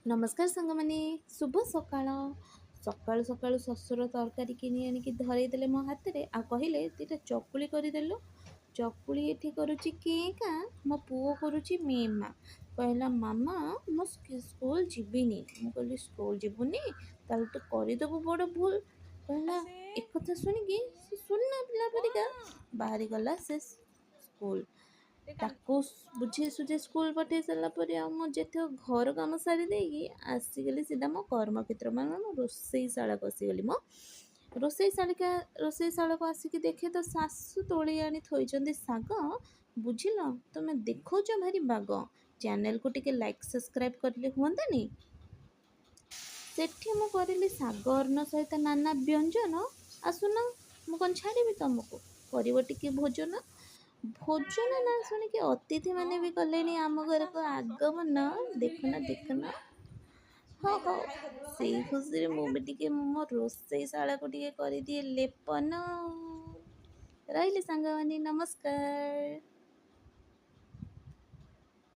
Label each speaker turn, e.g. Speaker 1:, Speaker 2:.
Speaker 1: नमस्कार साଙ୍ଗमाने शुभ सकाळ सकाळु सकाळु शशुर तरकारी किनि आनिकी धरेइदेले मो हाथ रे आ कहिले दिटा चकुली करदेलु चकुली एठी करुची केका मो पुओ करुची मेमा कहला मामा मो स्कूल जीविनी मु कहली स्कूल जीवुनी ताल तू करदेबु बड़ भूल कहला एक कथा सुनिकी से सुनना पिला परिका बाहरी गला से स्कूल ତାକୁ ବୁଝେଇ ସୁଝେଇ ସ୍କୁଲ ପଠେଇ ସାରିଲା ପରେ ଆଉ ମୁଁ ଯେତେ ଘର କାମ ସାରି ଦେଇକି ଆସିଗଲି ସିଧା ମୋ କର୍ମକ୍ଷେତ୍ର ମାନେ ମୁଁ ରୋଷେଇଶାଳାକୁ ଆସିଗଲି ମୋ ରୋଷେଇଶାଳାକୁ ଆସିକି ଦେଖେ ତ ଶାଶୁ ତୋଳି ଆଣି ଥୋଇଛନ୍ତି ଶାଗ ବୁଝିଲ ତମେ ଦେଖଉଛ ଭାରି ବାଗ ଚ୍ୟାନେଲକୁ ଟିକେ ଲାଇକ୍ ସବସ୍କ୍ରାଇବ୍ କରିଲେ ହୁଅନ୍ତାନି। ସେଠି ମୁଁ କରିଲି ଶାଗ ଅନ୍ନ ସହିତ ନାନା ବ୍ୟଞ୍ଜନ ଆସୁନ ମୁଁ କ'ଣ ଛାଡ଼ିବି ତମକୁ କରିବ ଟିକେ ଭୋଜନ ନା ଶୁଣିକି ଅତିଥି ମାନେ ବି କଲେଣି ଆମ ଘରକୁ ଆଗମନ ଦେଖୁନ ହଁ ହଉ ସେଇ ଖୁସିରେ ମୁଁ ବି ଟିକେ ମୋ ରୋଷେଇଶାଳାକୁ ଟିକେ କରିଦିଏ ଲେପନ ରହିଲି ସାଙ୍ଗମାନେ ନମସ୍କାର।